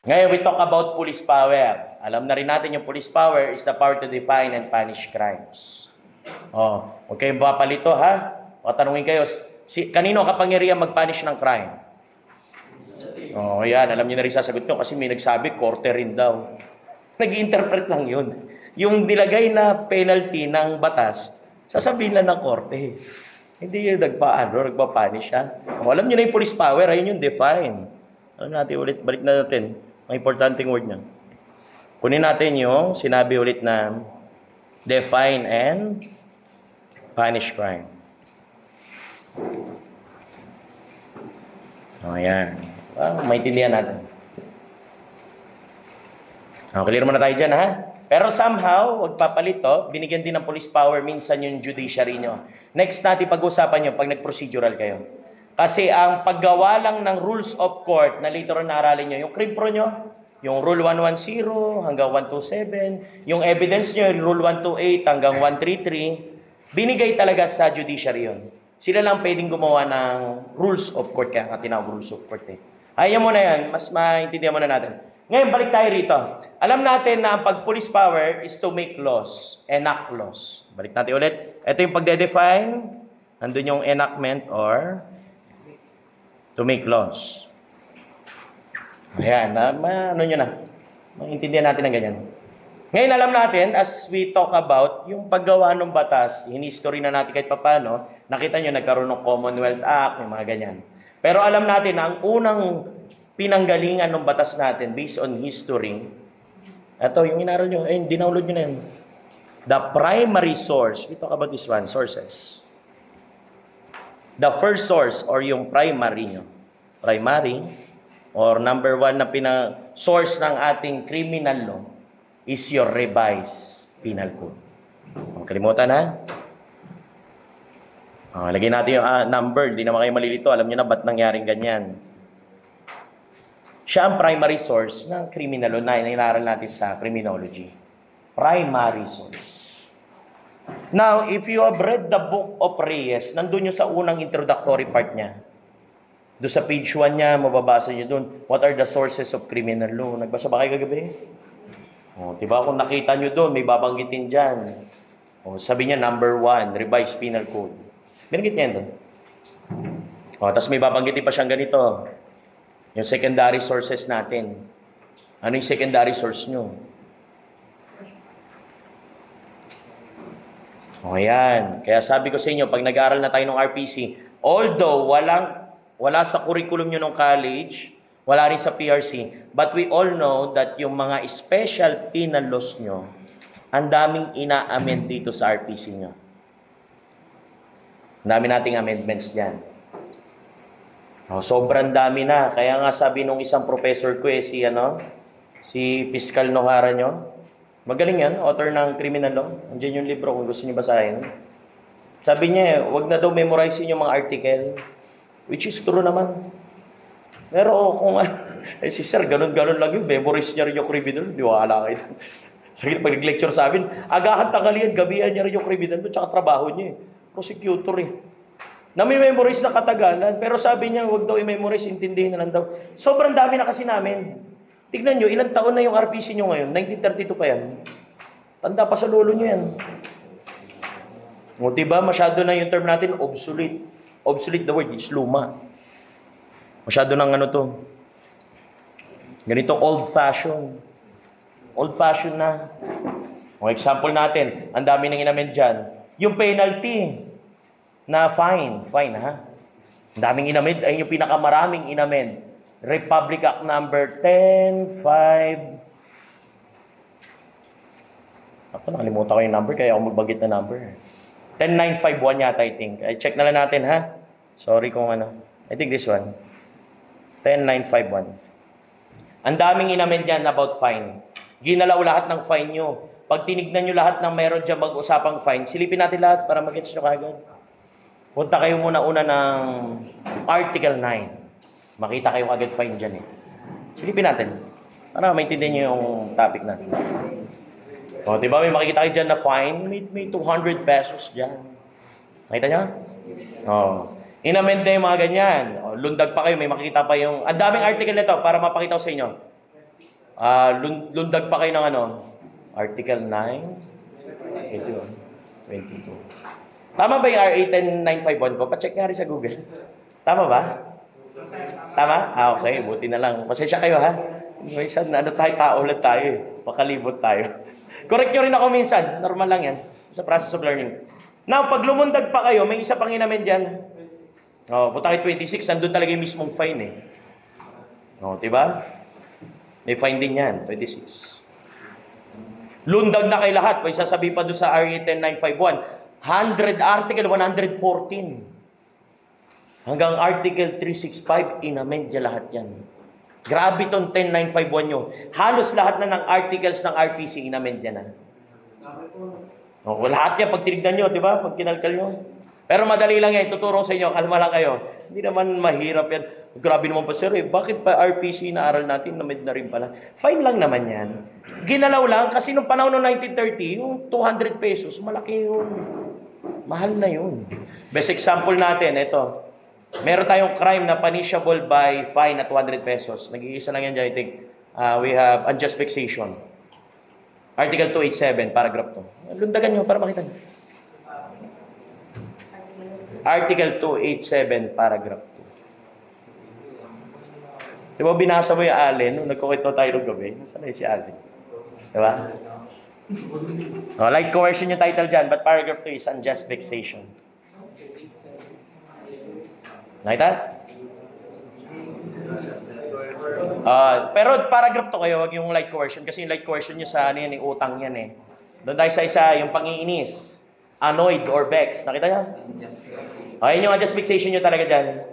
Ngayon, we talk about police power. Alam na rin natin yung police power is the power to define and punish crimes. Oh, huwag kayong papalito, ha? Patanungin kayo, kanino kapangyarihan mag-punish ng crime? Oh, yan. Alam niyo na rin sasagot nyo kasi may nagsabi, korte rin daw. Nag-interpret lang yun. Yung nilagay na penalty ng batas, sasabihin lang ng korte. Hindi yung nagpa-punish, ha? Oh, alam niyo na yung police power, ayun yung define. Alam natin ulit, balik na natin. Ang importanteng word niya. Kunin natin yung sinabi ulit na define and punish crime. O, yan. Maintindihan natin. Clear muna tayo dyan, ha? Pero somehow, wag papalito, binigyan din ng police power minsan yung judiciary nyo. Next natin pag-usapan nyo pag nag-procedural kayo. Kasi ang paggawa lang ng rules of court na later on naaralin nyo, yung crime pro nyo, yung rule 110 hanggang 127, yung evidence nyo, yung rule 128 hanggang 133, binigay talaga sa judiciary yun. Sila lang pwedeng gumawa ng rules of court, kaya nga tinawag rules of court eh. Ayaw mo na yan, mas maintindihan mo na natin. Ngayon, balik tayo rito. Alam natin na ang pag-police power is to make laws, enact laws. Balik natin ulit. Ito yung pagde-define, nandun yung enactment or to make laws. Ayan, ano nyo na. Maintindihan natin ng ganyan. Ngayon, alam natin, as we talk about, yung paggawa ng batas, in-history na natin kahit papano, nakita nyo, nagkaroon ng Commonwealth Act, may mga ganyan. Pero alam natin na ang unang pinanggalingan ng batas natin based on history, ito, yung inaral nyo, dinownload nyo na yun. The primary source, we talk about this one, sources. The first source or yung primary nyo. Primary or number one na source ng ating criminal law is your revised penal code. Kalimutan ha? Lagyan natin yung number. Hindi naman kayo malilito. Alam nyo na ba't nangyaring ganyan. Siya ang primary source ng criminal law na inaral natin sa criminology. Primary source. Now, if you have read the book of Reyes, nandun yung sa unang introductory part niya. Doon sa page 1 niya, mababasa niyo doon, what are the sources of criminal law? Nagbasa ba kayo kagabi? Diba kung nakita niyo doon, may babanggitin dyan. Sabi niya, number 1, revised penal code. Binanggit niya doon. Tapos may babanggitin pa siyang ganito. Yung secondary sources natin. Ano yung secondary source nyo? Yan. Kaya sabi ko sa inyo, pag nag-aaral na tayo ng RPC, although wala sa curriculum nyo ng college, wala rin sa PRC, but we all know that yung mga special penal laws nyo, ang daming ina-amend dito sa RPC nyo. Ang dami nating amendments dyan. Sobrang dami na. Kaya nga sabi nung isang professor ko si Fiscal Nohara nyo, magaling yan, author ng criminal law. Andiyan yung libro kung gusto niyo basahin. Sabi niya, wag na daw memorize yung mga article. Which is true naman. Pero kung si sir, ganun-ganun lang yun, memorize niya rin yung criminal, di wala kayo. Sige, pag nag-lecture sa amin, agahan tanghalian, gabihan niya rin yung criminal, tsaka trabaho niya prosecutor na may memorize na katagalan. Pero sabi niya, wag daw i-memorize, intindihin na lang daw. Sobrang dami na kasi namin. Tignan nyo, ilang taon na yung RPC nyo ngayon? 1932 pa yan. Tanda pa sa lolo nyo yan. Diba, masyado na yung term natin, obsolete. Obsolete the word, it's luma. Masyado ng ganitong old-fashioned. Old-fashioned na. Example natin, ang dami nang inamend dyan. Yung penalty na fine ha? Ang daming inamend, ay yung pinakamaraming inamend. Republic Act number 10.5. Nakalimutan ko yung number, kaya ako magbanggit na number. 10951 yata, I think. Check na lang natin, ha? Sorry kung I think this one. 10951. Ang daming inamend yan about fine. Ginalaw lahat ng fine nyo. Pag tinignan nyo lahat ng meron dyan mag-usapang fine, silipin natin lahat para mag-gets nyo kagad. Punta kayo muna ng Article 9. Makita kayo agad fine dyan Silipin natin. Para maintindihan nyo yung topic natin. Diba may makikita kayo dyan na fine, may 200 pesos dyan. Nakita nyo? Inamend na yung mga ganyan. Lundag pa kayo, may makikita pa yung... Ang daming article nito para mapakita ko sa inyo. Lundag pa kayo ng ano? Article 9, ito yun, 22. Tama ba yung RA 10951 ko? Pa-check nga rin sa Google. Tama ba? Tama? Okay, buti na lang. Pasensya kayo ha. Minsan, kaulat tayo eh. Makalibot tayo. Correct nyo rin ako minsan. Normal lang yan. Sa process of learning. Now, pag lumundag pa kayo, may isa pang inamin dyan. Punta kayo 26, nandun talaga yung mismong fine eh. Diba? May fine din yan, 26. Lundag na kay lahat. May sasabihin pa doon sa RA 10951. Article 114. Hanggang Article 365, inamend niya lahat yan. Grabe itong 10951 nyo. Halos lahat na ng articles ng RPC, inamend niya na. Lahat yan, pag tinignan nyo, di ba? Pag kinalkal nyo. Pero madali lang yan, tuturo sa inyo, kalma lang kayo. Hindi naman mahirap yan. Grabe naman pa sir, bakit pa RPC na aral natin, namid na rin pala? Fine lang naman yan. Ginalaw lang, kasi nung panahon ng 1930, yung 200 pesos, malaki yun. Mahal na yun. Best example natin, ito. Meron tayong crime na punishable by fine at 200 pesos. Nag-iisa lang yan dyan, I think. We have unjust vexation. Article 287, paragraph 2. Lundagan nyo para makita nyo. Article 287, paragraph 2. Diba binasa mo yung Allen nung nagkukwento tayo ng gabi? Nasaan na si Allen? Diba? Like coercion yung title dyan, but paragraph 2 is unjust vexation. Nakita? Pero paragraph 2 kayo, wag yung light coercion. Kasi yung light coercion nyo sa ano yan, yung utang yan eh. Doon tayo sa isa, yung pangiinis. Annoyed or vexed. Nakita nyo? Ayun yung unjust vexation nyo talaga dyan.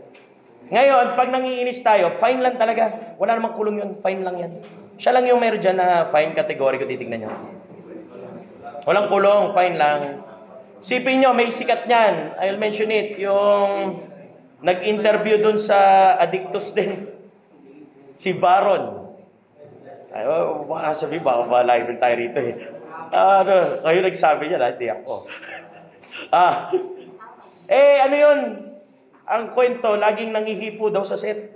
Ngayon, pag nangiinis tayo, fine lang talaga. Wala namang kulong yun. Fine lang yan. Siya lang yung meron dyan na fine category ko titignan nyo. Walang kulong. Fine lang. Sipin nyo, may sikat niyan. I'll mention it. Yung nag-interview dun sa Addictus din. Si Baron. Baka sabi, baka ma-live tayo rito eh. Kayo nagsabi niya, hindi ako. Ano yun? Ang kwento, laging nangihipo daw sa set.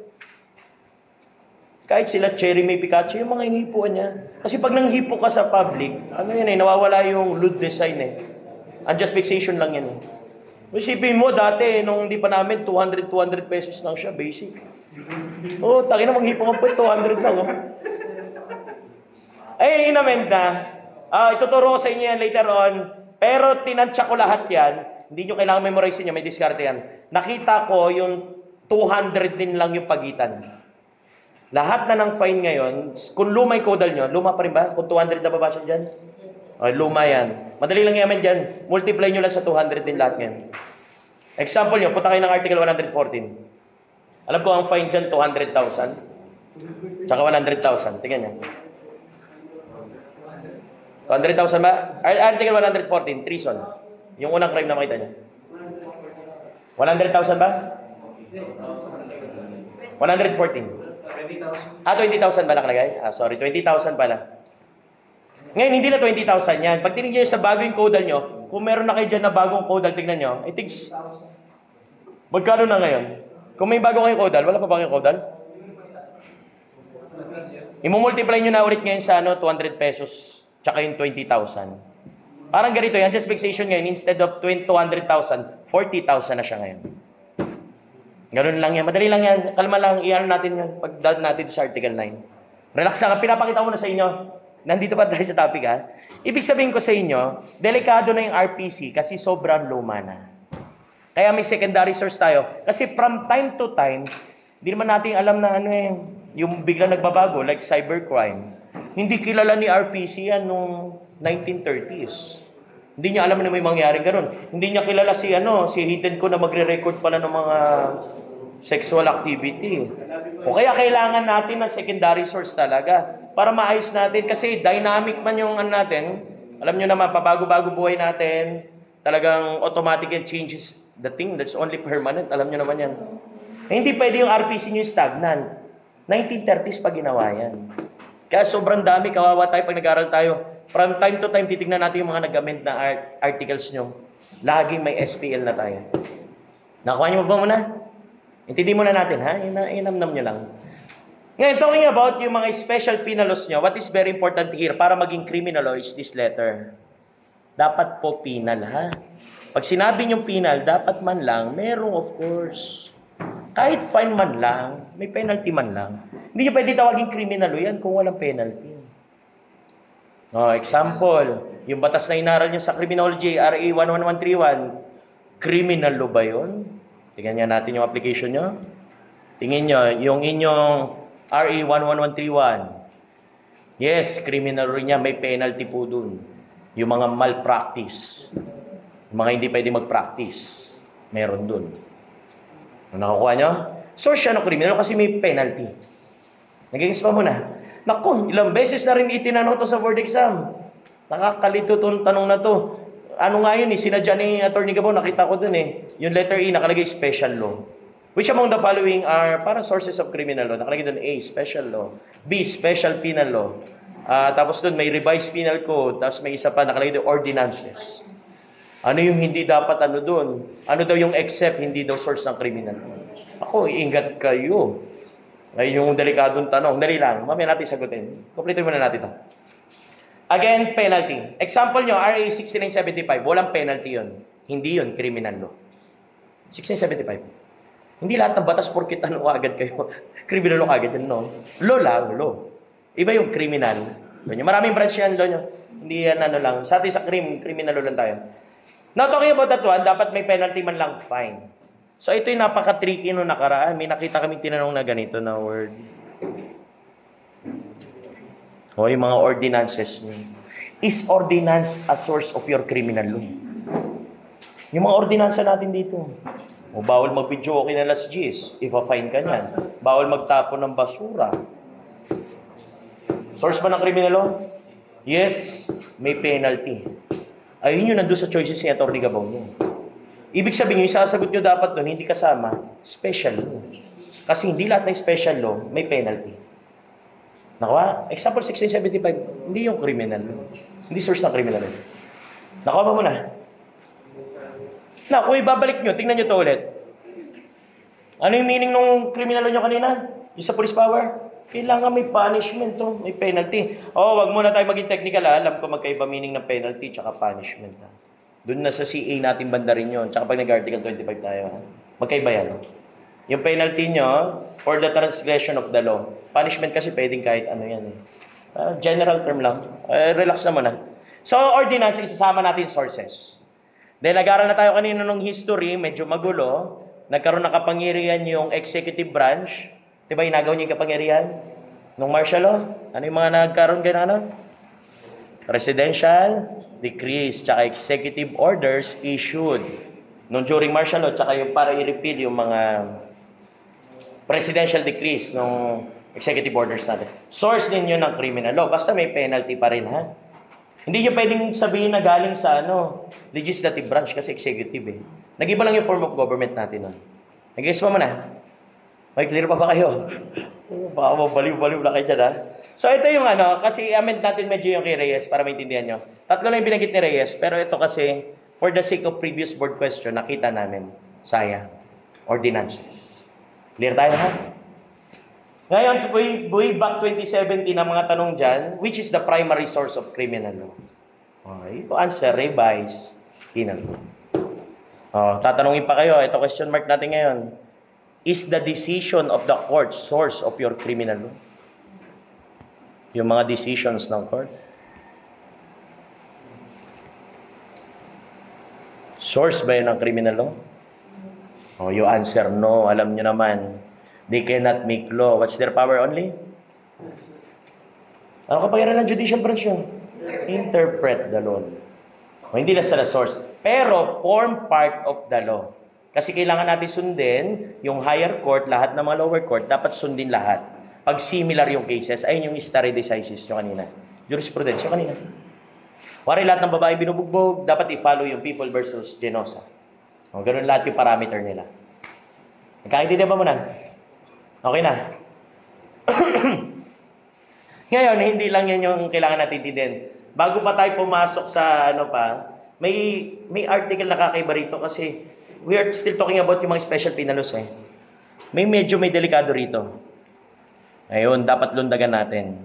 Kahit sila Cherry May Pikachu, yung mga hinihipuan niya. Kasi pag nanghipo ka sa public, ano yan eh, nawawala yung lewd design eh. Unjust vexation lang yan eh. Isipin mo, dati, nung hindi pa namin, 200 pesos lang siya, basic. Taki na manghipo ka po, 200 lang. Inamend na. Ituturo ko sa inyo yan later on. Pero tinansya ko lahat yan. Hindi nyo kailangan memorize niya, may diskarte yan. Nakita ko yung 200 din lang yung pagitan. Lahat na ng fine ngayon, kung luma yung caudal nyo, luma pa rin ba? Kung 200 na babasa dyan? Luma yan. Madali lang yaman dyan. Multiply nyo lang sa 200 din lahat ngayon. Example nyo, punta kayo ng Article 114. Alam ko ang fine dyan, 200,000. Tsaka 100,000. Tingnan nyo. 200,000 ba? Article 114, treason. Yung unang crime na makita nyo. 100,000 ba? 114. 20,000 ba nakalagay? Sorry, 20,000 pala. Ngayon, hindi na 20,000 yan. Pag tinignan nyo sa bagong caudal nyo, kung meron na kayo dyan na bagong caudal, tignan nyo, I think, magkano na ngayon? Kung may bago kayong caudal, wala pa ba kayong caudal? Imumultiply nyo na ulit ngayon sa 200 pesos, tsaka yung 20,000. Parang ganito yan, just vexation ngayon, instead of 200,000, 40,000 na siya ngayon. Ganun lang yan. Madali lang yan. Kalma lang, iyan natin yan. Pag-dal natin sa Article 9. Relax lang. Pinapakita ko na sa inyo. Nandito pa tayo sa topic ha. Ibig sabihin ko sa inyo, delikado na yung RPC kasi sobrang luma na. Kaya may secondary source tayo. Kasi from time to time, hindi naman natin alam na yung bigla nagbabago, like cybercrime. Hindi kilala ni RPC yan nung 1930s. Hindi niya alam na may mangyaring ganun. Hindi niya kilala si Hidden ko na magre-record pala ng mga sexual activity. O kaya kailangan natin ng secondary source talaga para maayos natin. Kasi dynamic man yung natin. Alam nyo naman, pabago-bago buhay natin. Talagang automatic and changes the thing that's only permanent. Alam nyo naman yan. Hindi pwede yung RPC nyo stagnant. 1930s pa ginawa yan. Kaya sobrang dami, kawawa tayo pag nag-aral tayo. From time to time, titignan natin yung mga nag-amend na articles nyo. Laging may SPL na tayo. Nakuha nyo ba muna? Intindi muna natin, ha? Inamnam nyo lang. Ngayon, talking about yung mga special penal laws nyo, what is very important here para maging criminal law is this letter. Dapat po penal, ha? Pag sinabi nyo penal, dapat man lang, merong of course. Kahit fine man lang, may penalty man lang. Hindi nyo pwede tawagin criminal law yan kung walang penalty. Example, yung batas na inaral nyo sa criminology, RA 11131, criminal law ba yun? Tingnan niya natin yung application nyo. Tingin nyo, yung inyong RA 11131. Yes, criminal law niya, may penalty po dun. Yung mga malpractice, yung mga hindi pwede mag-practice, meron dun. Nakakuha nyo? Source siya ng criminal kasi may penalty. Nagigings pa muna. Naku, ilang beses na rin itinanong to sa board exam. Nakakalito itong tanong na to. Ano nga yun sinadya ni Atty. Gabon, nakita ko dun Yung letter E, nakalagay special law. Which among the following are para sources of criminal law? Nakalagay dun A, special law. B, special penal law. Tapos dun may revised penal code. Tapos may isa pa, nakalagay dun ordinances. Ano yung hindi dapat dun? Ano daw yung except, hindi daw source ng criminal law? Ako, ingat kayo. Ay, yung delikadong tanong. Dali lang. Mamaya natin sagutin. Kompleto muna natin ito. Again, penalty. Example nyo, RA 6975. Walang penalty yun. Hindi yun, criminal law. 6975. Hindi lahat ng batas porkit agad kayo. Criminal law agad yun, no? Law lang, law. Iba yung criminal. Maraming branch yan, law nyo. Hindi yan lang. Sa atin sa criminal law lang tayo. Now, talking about that one, dapat may penalty man lang, fine. So, ito yung napaka-tricky nung nakaraan. May nakita kaming tinanong na ganito na word. Yung mga ordinances nyo. Is ordinance a source of your criminal law? Yung mga ordinansa natin dito. Bawal mag-video okay na Las G's. Ipa-fine ka niyan. Bawal magtapon ng basura. Source ba ng criminal law? Yes, may penalty. Ayun yun nandun sa choices ni Atty. Gabon. Ibig sabihin, yung sasagot nyo dapat doon, hindi kasama, special law. Kasi hindi lahat ng special law, may penalty. Nakuha? Example 1675, hindi yung criminal law. Hindi source ng criminal law. Nakuha ba mo na? Kung ibabalik nyo, tingnan nyo to ulit. Ano yung meaning ng criminal law nyo kanina? Yung sa police power? Kailangan may punishment to, may penalty. Wag muna tayo maging technical Alam ko magkaiba meaning ng penalty tsaka punishment Doon na sa CA natin banda rin yun. Tsaka pag nag-article 25 tayo. Magkaiba yan. Yung penalty nyo, for the transgression of the law. Punishment kasi pwedeng kahit ano yan general term lang. Relax naman So, ordinance, isasama natin sources. Then, nag-aral na tayo kanina nung history, medyo magulo. Nagkaroon ng kapangyarihan yung executive branch. Diba, inagaw niya yung kapangyarihan? Nung martial law. Ano yung mga nagkaroon gano'n? Presidential decrees, tsaka executive orders issued. Nung during martial law, tsaka yung para i-repeal yung mga presidential decrees nung executive orders natin. Source ninyo ng criminal law. Basta may penalty pa rin, Hindi nyo pwedeng sabihin na galing sa legislative branch kasi executive Nag-iba lang yung form of government natin Nag-guess mo na? May clear pa ba kayo? Baka mabaliw-baliw na kayo dyan, So, ito yung kasi amend natin medyo yung kay Reyes para maintindihan nyo. Tatlo lang yung binanggit ni Reyes, pero ito kasi, for the sake of previous board question, nakita namin, sayang, ordinances. Clear tayo, Ngayon, way back 2017, ang mga tanong dyan, which is the primary source of criminal law? Okay, answer, revise, penal law. Tatanungin pa kayo, ito question mark natin ngayon. Is the decision of the court source of your criminal law? Yung mga decisions ng court. Source ba yun ng criminal law? You answer no. Alam nyo naman. They cannot make law. What's their power only? Ano kapangyarihan ng judicial branch yun? Interpret the law. Hindi lang sa source. Pero form part of the law. Kasi kailangan natin sundin yung higher court, lahat ng mga lower court, dapat sundin lahat. Pag similar yung cases, ayun yung stare decisis nyo kanina. Jurisprudence nyo kanina. Wari lahat ng babae binubugbog, dapat i-follow yung People versus Genosa. Ganun lahat yung parameter nila. Nagkakaintindihan ba muna? Okay na? Ngayon, hindi lang yan yung kailangan natin intindihan. Bago pa tayo pumasok sa may article na kakaiba rito kasi we are still talking about yung mga special penal laws May delikado rito. Ngayon, dapat lundagan natin.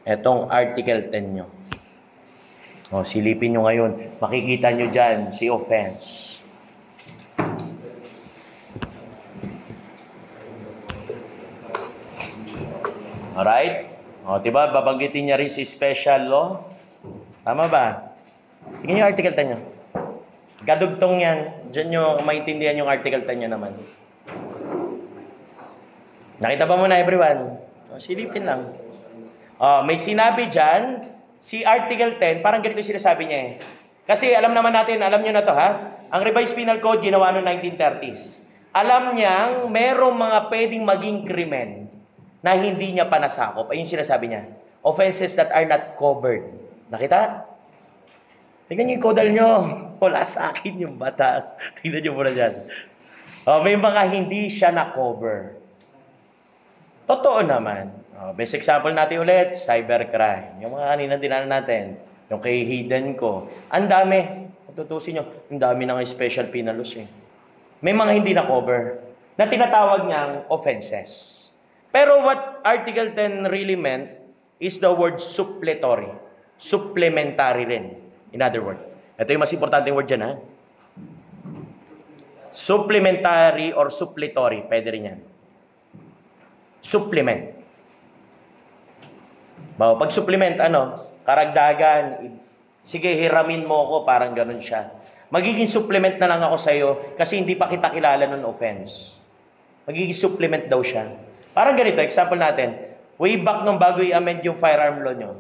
Etong Article 10 nyo. O, silipin nyo ngayon. Makikita nyo dyan si offense. Alright? O, diba? Babanggitin niya rin si special law. Tama ba? Tingnan nyo Article 10 nyo. Kadugtong yan. Diyan nyo maintindihan yung Article 10 nyo naman. Nakita ba muna everyone? O, silipin lang. O, may sinabi dyan, si Article 10, parang ganito yung sinasabi niya eh. Kasi alam naman natin, alam nyo na to ha, ang Revised Penal Code ginawa noong 1930s. Alam niyang merong mga pwedeng maging krimen na hindi niya pa nasakop. Ayun sinasabi niya. Offenses that are not covered. Nakita? Tingnan niyo yung kodal nyo. Wala sa akin yung batas. Tingnan niyo muna dyan. O, may mga hindi siya na-cover. Totoo naman. O, best example natin ulit, cybercrime. Yung mga kanina dinanan natin. Yung kay Hidden ko. Ang dami. Tutusin nyo. Ang dami ng special penal laws eh. May mga hindi na-cover na tinatawag niyang offenses. Pero what Article 10 really meant is the word suppletory. Supplementary rin. In other words. Ito yung mas importante word dyan, ha? Supplementary or suppletory. Pwede rin yan. Supplement. Pag supplement, karagdagan. Sige, hiramin mo ako. Parang ganun siya. Magiging supplement na lang ako sa'yo kasi hindi pa kita kilala ng offense. Magiging supplement daw siya. Parang ganito, example natin. Way back nung bago i-amend yung firearm law nyo.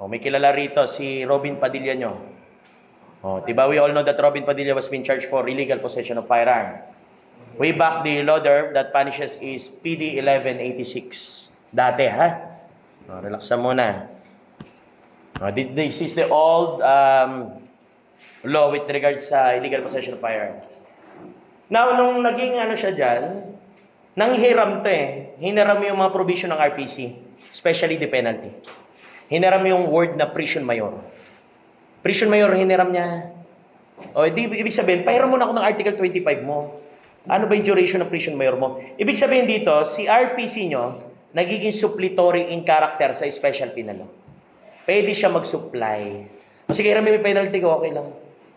May kilala rito, si Robin Padilla nyo. Diba we all know that Robin Padilla was being charged for illegal possession of firearm. Way back, the law there that punishes is PD 1186. Dati, ha? Relax na muna. This is the old law with regards sa illegal possession of firearm. Now, nung naging siya dyan, nanghiram to eh. Hiniram yung mga provision ng RPC, especially the penalty. Hiniram yung word na prison mayor. Prison mayor, hiniram niya. Ibig sabihin, pahiram mo na ako ng Article 25 mo. Ano ba yung duration ng prison mayor mo? Ibig sabihin dito, si RPC nyo, nagiging suppletory in character sa special penal law. Pwede siya mag-supply. Sige, hiramin mo yung penalty ko, okay lang.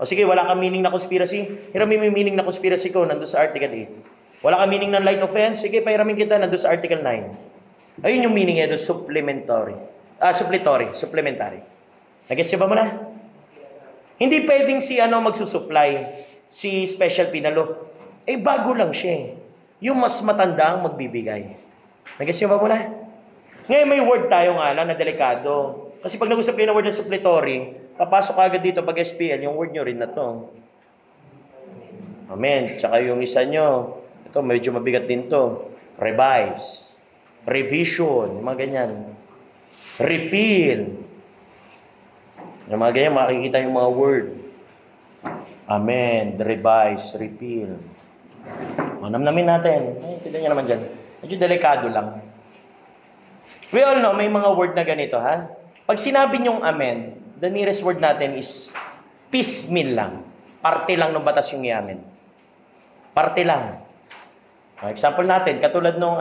Sige, wala kang meaning na conspiracy. Hiramin mo yung meaning na conspiracy ko, nandun sa Article 8. Wala kang meaning ng light offense, sige, pahiramin kita, nandun sa Article 9. Ayun yung meaning niya doon, supplementary. Nagets ba mo na? Hindi pwedeng si magsusupply, si special penal law. Bago lang siya. Yung mas matanda ang magbibigay. Nagets ba mo na? Ngayon may word tayo nga lang na delikado. Kasi pag nag-usap kayo ng word na supplementary, papasok agad dito pag SPL, yung word nyo rin na to. Amen. Tsaka yung isa nyo, ito medyo mabigat din to. Revise. Revision. Yung mga ganyan. Repeal. Yung mga ganyan, makikita yung mga word. Amen. Revise. Repeal. Manamnamin natin. Tignan nyo naman dyan. Medyo delikado lang. We all know, may mga word na ganito, ha? Pag sinabi nyong amen, the nearest word natin is piecemeal lang. Parte lang ng batas yung i-amen. Parte lang. Example natin, katulad nung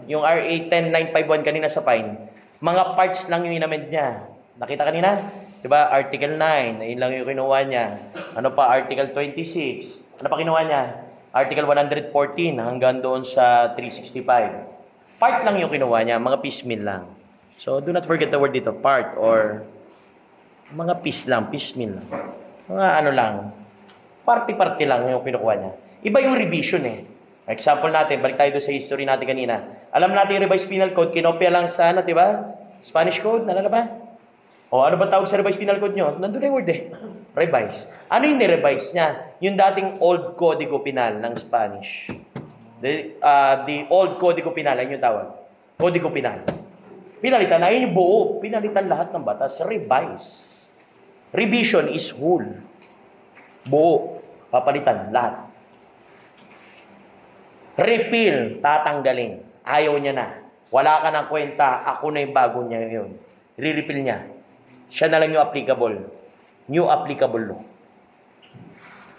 yung RA 10951 kanina sa Pine, mga parts lang yung in-amend niya. Nakita kanina? Diba? Article 9, yun lang yung kinuha niya. Ano pa? Article 26. Ano pa kinuha niya? Article 114 hanggang doon sa 365. Part lang yung kinuha niya, mga piecemeal lang. So, do not forget the word dito, part or mga piecemeal lang. Mga lang, party-party lang yung kinukuha niya. Iba yung revision eh. Example natin, balik tayo doon sa history natin kanina. Alam natin yung Revised Penal Code, kinopya lang sa diba? Spanish Code, nalala ba? Ano ba tawag sa Revised Penal Code nyo? Nandun na yung word eh. Revise. Ano yung ni-revise niya? Yung dating Old Código Penal ng Spanish. The Old Código Penal, ayun yung tawag. Código Penal. Pinalitan na, yun yung buo. Pinalitan lahat ng batas. Revise. Revision is whole. Buo. Papalitan, lahat. Repeal, tatanggalin. Ayaw niya na. Wala ka ng kwenta, ako na yung bago niya yun. Re-repeal niya. Siya na lang yung applicable. New applicable law.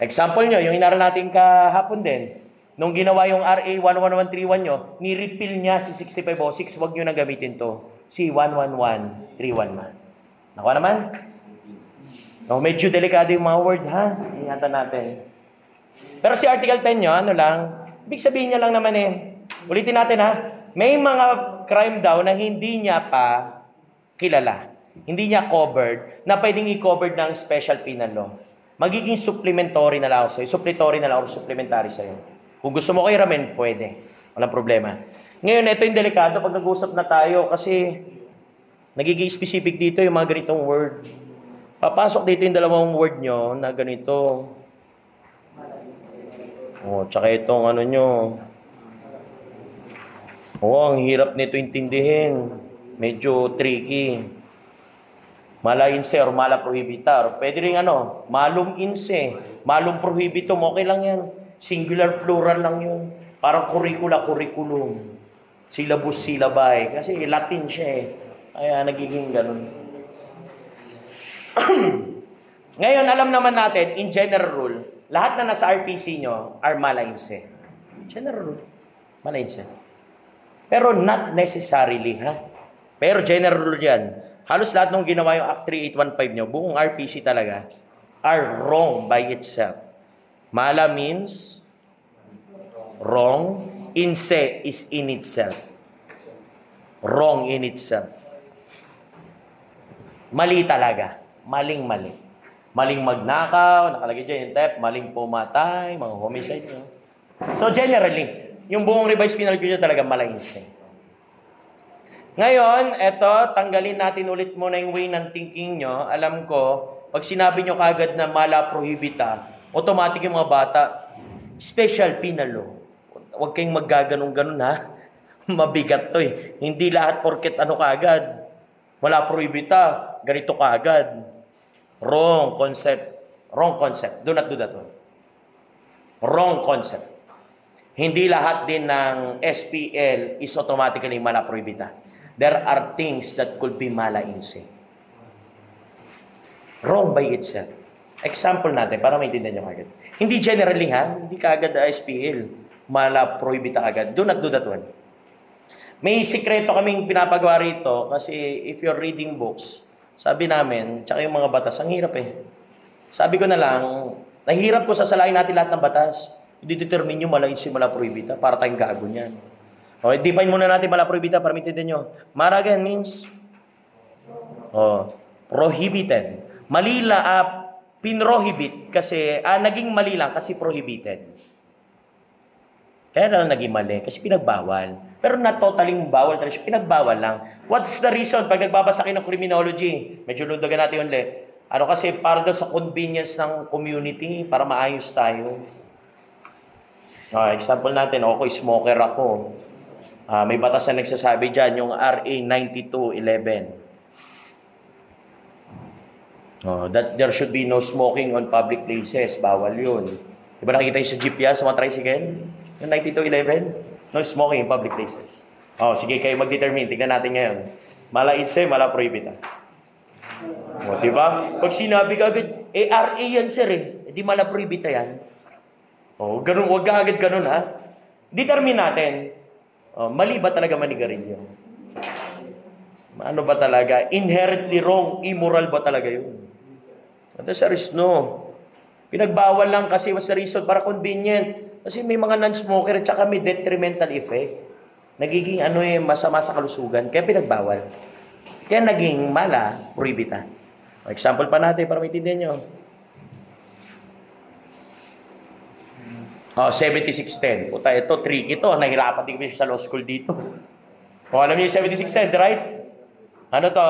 Example nyo, yung inaral natin kahapon din. Nung ginawa yung RA 11131 nyo, ni-repeal niya si 6506, wag nyo na gamitin to. Si 11131 na. Nakuha naman? Oh, medyo delikado yung mga word, ha? Ingatan natin. Pero si Article 10 nyo, ano lang, ibig sabihin niya lang naman ulitin natin, ha? May mga crime daw na hindi niya pa kilala. Hindi niya covered, na pwedeng i-covered ng special penal law. Magiging supplementary na lang ako sa'yo. Supplementary na lang or supplementary sa'yo. Kung gusto mo kayo ramen, pwede. Walang problema. Ngayon, ito yung delikado pag nag-usap na tayo kasi nagiging specific dito yung mga ganitong word. Papasok dito yung dalawang word nyo na ganito. Tsaka itong ano nyo. Ang hirap nito intindihin. Medyo tricky. Mala-inse or mala-prohibitar. Pwede rin malum-inse. Malum-prohibitum. Okay lang yan. Singular, plural lang yun. Parang curriculum. Syllabus, syllabi. Kasi Latin siya Kaya nagiging ganun. Ngayon, alam naman natin, in general rule, lahat na nasa RPC nyo are mala-inse. General rule. Mala-inse. Pero not necessarily, ha? Pero general rule yan. Halos lahat nung ginawa yung Act 3815 nyo, buong RPC talaga, are wrong by itself. Mala means wrong. Inse is in itself. Wrong in itself. Mali talaga. Maling-mali. Maling magnakaw, nakalagay dyan yung tep, maling pumatay, mga homicide. So generally, yung buong revised penal code talaga mala-inse. Ngayon, eto, tanggalin natin ulit muna yung way ng thinking nyo. Alam ko, pag sinabi nyo kagad na mala prohibita, automatic yung mga bata, special penal law. Huwag kayong maggaganong-ganon, ha? Mabigat to Hindi lahat porket kagad. Wala prohibita, ganito kagad. Wrong concept. Wrong concept. Do not do that one. Wrong concept. Hindi lahat din ng SPL is automatically mala prohibita. There are things that could be mala-inse. Wrong by itself. Example natin, para maintindihan nyo kagad. Hindi generally, ha? Hindi kagad SPL. Mala prohibita kagad. Do not do that one. May sikreto kaming pinapagawa rito kasi if you're reading books, sabi namin, tsaka yung mga batas, ang hirap Sabi ko na lang, nahirap ko sasalain natin lahat ng batas. I-determine nyo mala-inse, mala prohibita para tayong gago niyan. Okay, define muna natin mala prohibita para maintindihan nyo. Mara again means prohibited. Malila pinrohibit kasi, naging mali lang kasi prohibited. Kaya na lang naging mali kasi pinagbawal. Pero not totally bawal talaga siya, pinagbawal lang. What's the reason? Pag nagbabasa kayo ng criminology, medyo lundagan natin yun kasi para daw sa convenience ng community, para maayos tayo. Example natin, ako, smoker ako. May batas na nagsasabi dyan, yung RA 9211. That there should be no smoking on public places. Bawal yun. Diba nakikita yung sa jeep yan, sa mga tricycle? Yung 9211? No smoking in public places. Sige kayo mag-determine. Tignan natin ngayon. Mala-inse, mala-prohibita. Diba? Pag sinabi ka agad, RA yan sir Di mala-prohibita yan. Ganun, wag ka agad ganun ha. Determine natin. Mali ba talaga manigarilyo? Ano ba talaga? Inherently wrong, immoral ba talaga yun? The answer is no. Pinagbawal lang kasi was the reason para convenient. Kasi may mga non-smoker at saka may detrimental effect. Nagiging masama sa kalusugan. Kaya pinagbawal. Kaya naging mala, prohibita. Example pa natin para maintindihan nyo. 7610. Puta, ito, tricky ito. Nahirapan din kami sa law school dito. Alam niyo yung 7610, right? Ano to?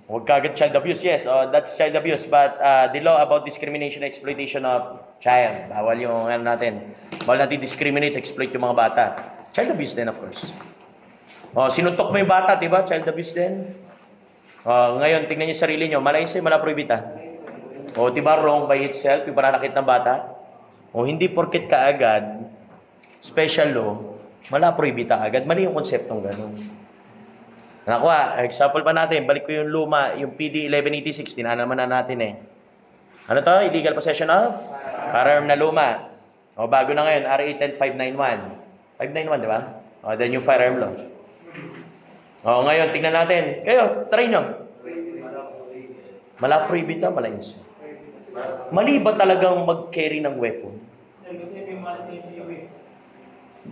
Huwag kagad child abuse. Yes, that's child abuse. But the law about discrimination and exploitation of child. Bawal yung natin. Bawal natin discriminate, exploit yung mga bata. Child abuse din, of course. Sinuntok mo yung bata, diba? Child abuse din. Ngayon, tingnan niyo sarili niyo. Mala-inse, mala-prohibita. Diba wrong by itself, yung pananakit ng bata? Hindi porket kaagad, special law, mala-prohibita agad. Mali yung konseptong ganun. Nakuha, example pa natin, balik ko yung luma, yung PD 1186, tinanaman na natin Ano to? Illegal possession of? Firearm na luma. O, bago na ngayon, RA 10591. 591, di ba? O, then yung firearm law. O, ngayon, tingnan natin. Kayo, try nyo. Mala prohibit na, mala insi. Mali ba talagang mag-carry ng weapon?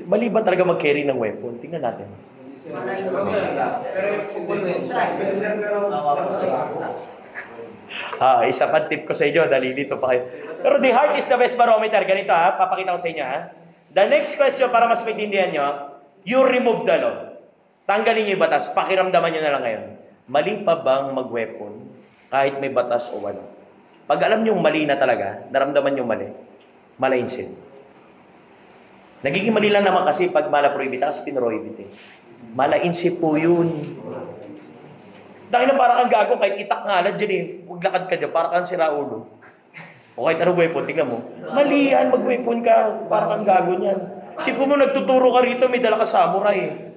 Mali ba talaga mag-carry ng weapon? Tingnan natin. Isa pa tip ko sa inyo, nalilito pa kayo. Pero the heart is the best barometer. Ganito ha, papakita ko sa inyo ha. The next question, para mas maintindihan nyo, you remove the law. Tanggalin nyo yung batas, pakiramdaman nyo na lang ngayon. Mali pa bang mag-weapon kahit may batas o wala? Pag alam nyo mali na talaga, naramdaman nyo mali, mala-insin. Nagiging mali lang naman kasi pag mala-prohibit, kasi pinrohibit eh. Mala-insin po yun. Dahil na parang kang gago, kahit itak nga lang dyan eh. Huwag lakad ka dyan, parang kang siraulo. O kahit ano weapon, tingnan mo. Mali yan, mag-weapon ka, parang kang gago niyan. Sipo mo, nagtuturo ka rito, may dala ka samurai.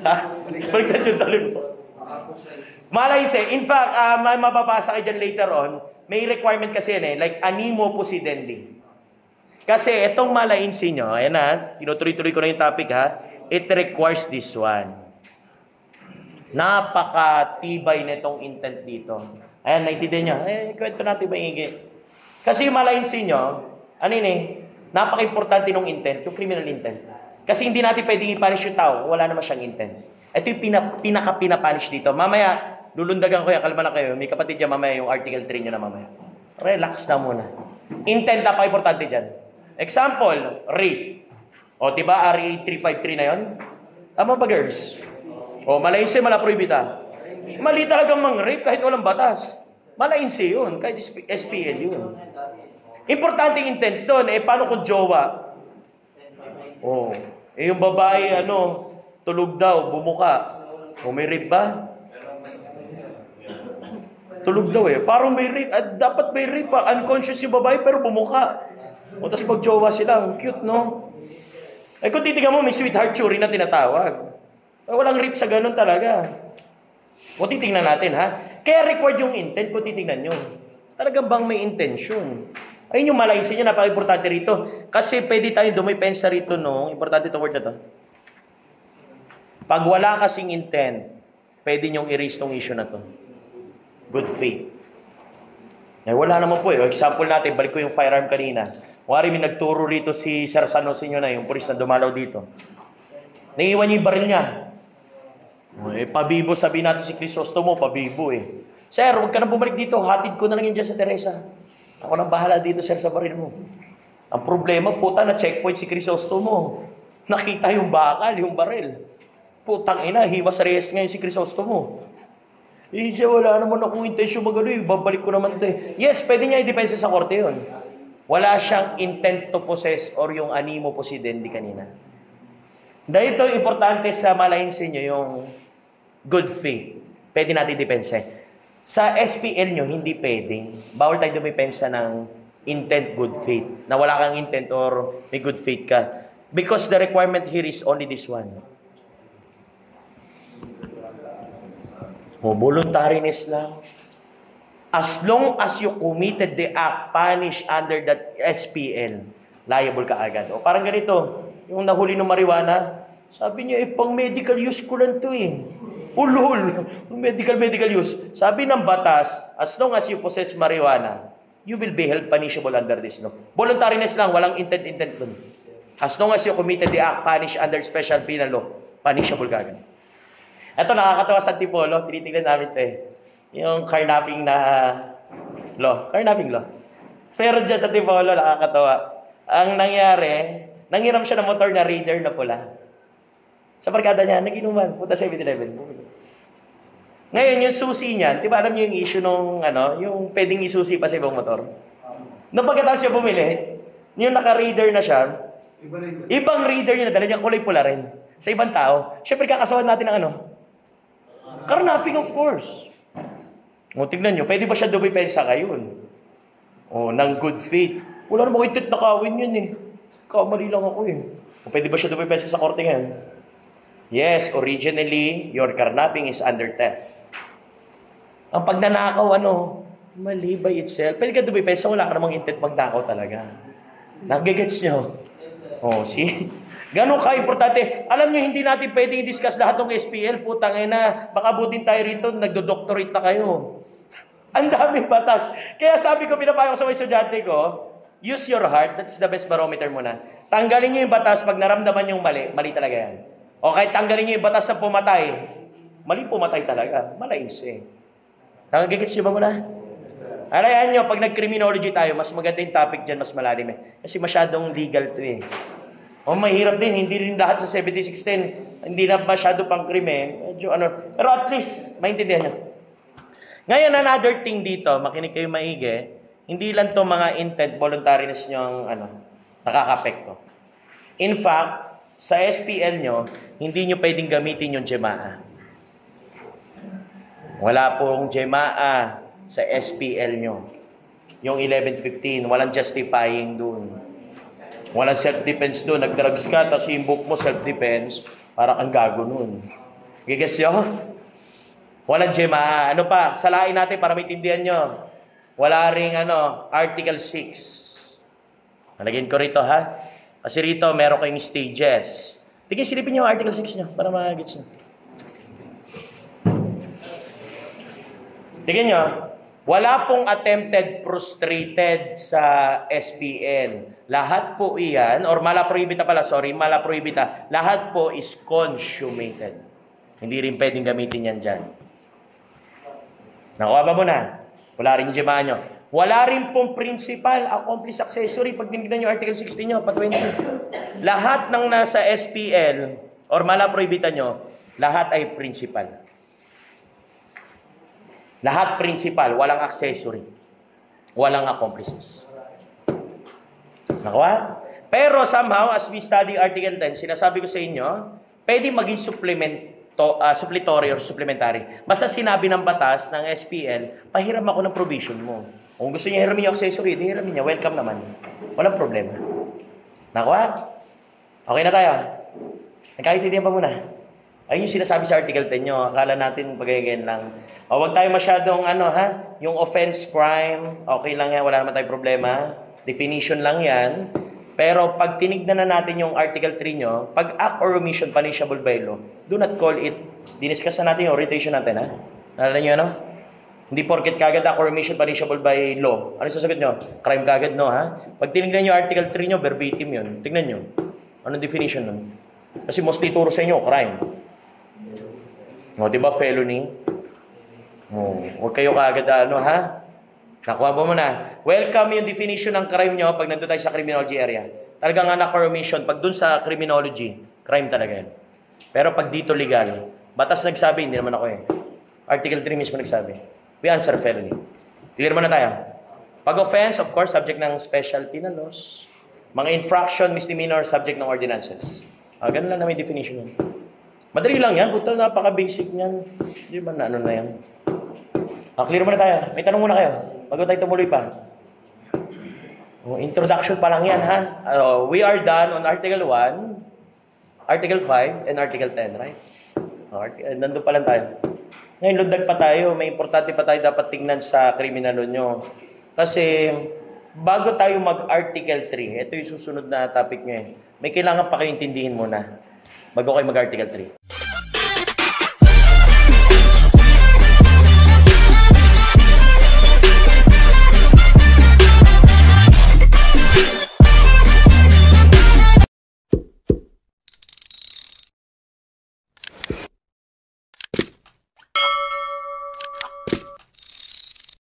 Ha? Baliktad yung talib mo. Malayse, in fact, may mababasa kayo dyan later on, may requirement kasi yan eh, like animo possidendi. Kasi itong malainsi nyo, ayan na, tinutuloy-tuloy ko na yung topic ha, it requires this one. Napakatibay na itong intent dito. Ayan, naintindihan nyo. Kwento natin ba ingigi? Kasi yung malainsi nyo, ano yun eh, napaka-importante ng intent, yung criminal intent. Kasi hindi natin pwedeng i-punish yung tao, wala naman siyang intent. Ito yung pinaka-pinapunish dito. Mamaya, lulundagan ko yan, kalma na kayo. May kapatid dyan mamaya, yung article 3 nyo na mamaya. Relax na muna. Intent, napaka-importante dyan. Example, rape. O, diba, RA 353 na yun? Tama ba, girls? O, malainsi, mala-prohibita. Mali talagang mang-rape kahit walang batas. Malainsi yun, kahit SPL yun. Importante intent doon, paano kung jowa? O, yung babae, tulog daw, bumuka. O, may rape ba? Tulog daw Parang may rape. Dapat may rape pa. Unconscious yung babae pero bumuka. O, tapos mag-jowa sila. Ang cute, no? Kung titignan mo, may sweetheart theory na tinatawag. Walang rape sa ganun talaga. O, titignan natin, ha? Kaya required yung intent kung titignan nyo. Talagang bang may intention? Ayun yung malaysi nyo, napaka-importante rito. Kasi pwede tayong dumipensa rito, no? Importante itong word na to. Pag wala kasing intent, pwede nyong erase tong issue na to. Good faith. Wala naman po Example natin, balik ko yung firearm kanina. Wari may nagturo rito si Sir Sanosinyo na, yung pulis na dumalaw dito. Naiiwan niya yung baril niya. Pabibo, sabihin natin si Crisostomo, pabibo Sir, huwag ka na bumalik dito, hatid ko na lang yun dyan sa Teresa. Ako nang bahala dito, sir, sa baril mo. Ang problema, puta, na checkpoint si Crisostomo. Nakita yung bakal, yung baril. Putang ina, hiwas reyes ngayon si Crisostomo. Siya, wala naman akong intensyon babalik ko naman ito Yes, pwede niya i-depensa sa korte yun. Wala siyang intent to possess or yung animo possidendi kanina. Dahil ito, importante sa malainsin nyo, yung good faith. Pwede natin i-depensa. Sa SPL nyo, hindi pwedeng. Bawal tayo dumipensa ng intent good faith. Na wala kang intent or may good faith ka. Because the requirement here is only this one. Voluntariness lang. As long as you committed the act punished under that SPL, liable ka agad. O parang ganito, yung nahuli ng marijuana, sabi niya, pang medical use ko lang ito Ulul, medical use. Sabi ng batas, as long as you possess marijuana, you will be held punishable under this law. Voluntariness lang, walang intent dun. As long as you committed the act punished under special penal law, punishable ka agad. Ito, nakakatawa sa Antipolo, tinitignan namin ito yung carnapping na law. Carnapping law. Pero dyan sa Antipolo, nakakatawa. Ang nangyari, nanghiram siya ng motor na Raider na pula. Sa barkada niya, naginuman. Punta 7-Eleven. Ngayon, yung susi niyan, di ba alam niyo yung issue nung, yung pwedeng isusi pa sa ibang motor? Nung pagkatapos siya bumili, yung naka-Raider na siya, ibang Raider niya, dala niya kulay pula rin. Sa ibang tao. Siyempre, kakasawan natin ng carnapping, of course. O, tignan nyo, pwede ba siya dumipensa ngayon? O, ng good faith. Wala naman kayo nakawin yun Kamali lang ako O, pwede ba siya dumipensa sa korte ngayon? Yes, originally, your carnapping is under theft. Ang pagnanakaw, mali by itself. Pwede ka dumipensa, wala ka namang intent magnakaw talaga. Nagigets nyo? Oh, see? Ganon ka-importante. Alam nyo, hindi natin pwedeng i-discuss lahat ng SPL. Putang ina, baka butin tayo rito, nagdo-doctorate na kayo. Ang daming batas. Kaya sabi ko, pinapayo ko sa mga estudyante ko, use your heart. That's the best barometer muna. Tanggalin nyo yung batas pag naramdaman yung mali. Mali talaga yan. O kahit tanggalin nyo yung batas sa pumatay. Mali pumatay talaga. Malais eh. Nagigits nyo ba muna? Alayan nyo, pag nag-criminology tayo, mas maganda yung topic dyan, mas malalim eh. Kasi masyadong legal to eh. O mahirap din, hindi rin lahat sa 7610, hindi na masyado pang krime. Medyo ano, pero at least, maintindihan nyo. Ngayon, another thing dito, makinig kayo maigi, hindi lang to mga intent, voluntariness nyo ang nakaka-apekto. In fact, sa SPL nyo, hindi nyo pwedeng gamitin yung Jemaa. Wala pong Jemaa sa SPL nyo. Yung 11 to 15, walang justifying dun. Walang self-defense dun. Nag-drugs ka, tapos yung book mo self-defense, para kang gago nun. Gigas nyo? Walang Jemaa. Ano pa? Salain natin para maintindihan nyo. Wala ring Article 6. Nalagyan ko rito ha. Kasi rito, meron kayong stages. Tingin, silipin nyo yung Article 6 nyo para mag-gets nyo. Tingin nyo, wala pong attempted frustrated sa SPL. Lahat po iyan, or mala prohibita pala, sorry, mala prohibita, lahat po is consummated. Hindi rin pwedeng gamitin yan dyan. Nakuha ba mo na? Wala rin Jemaa nyo. Wala rin pong principal, accomplice, accessory. Pag tinignan nyo Article 16 nyo, pa 20. Lahat ng nasa SPL, or mala prohibita nyo, lahat ay principal. Lahat principal, walang accessory. Walang accomplices. Nakuha? Pero somehow, as we study Article 10, sinasabi ko sa inyo, pwede maging suppletory or supplementary. Basta sinabi ng batas ng SPL, pahiram ako ng provision mo. Kung gusto niya hiramin yung accessory, di hiramin niya. Welcome naman. Walang problema. Nakuha? Okay na tayo. Nagkakaintindihan pa muna. Ayun yung sinasabi sa Article 10 nyo. Akala natin pagkagayan lang. O, huwag tayo masyadong yung offense, crime, okay lang yan, wala naman tayong problema. Definition lang yan. Pero pag tinignan na natin yung Article 3 nyo, pag act or omission punishable by law, do not call it, diniscuss na natin yung orientation natin, ha? Nalala nyo Hindi porket kagad act or omission punishable by law. Ano yung sasagot nyo? Crime kagad, no, ha? Pag tinignan nyo Article 3 nyo, verbatim yun. Tignan nyo. Anong definition nun? Kasi mostly turo sa inyo, crime. O, diba, felony? O, huwag kayo kaagad, ha? Nakuha mo na. Welcome yung definition ng crime nyo pag nandun tayo sa criminology area. Talagang anak or omission, pag dun sa criminology, crime talaga yan. Pero pag dito legal, batas nagsabi, hindi naman ako eh. Article 3 mismo nagsabi. We answer felony. Clear mo na tayo. Pag offense, of course, subject ng special penal laws. Mga infraction, misdemeanor, subject ng ordinances. Ganun lang na may definition yan. Madali lang yan. Puta, napaka-basic niyan. Di ba na ano na yan? Clear mo na tayo. May tanong muna kayo. Bago tayo tumuloy pa. Introduction pa lang yan, ha? We are done on Article 1, Article 5, and Article 10, right? Nandun pa lang tayo. Ngayon, lundag pa tayo. May importante pa tayo dapat tingnan sa criminal law nyo. Kasi, bago tayo mag-Article 3, ito yung susunod na topic nyo eh. May kailangan pa kayo intindihin muna bago kayo mag-Article 3.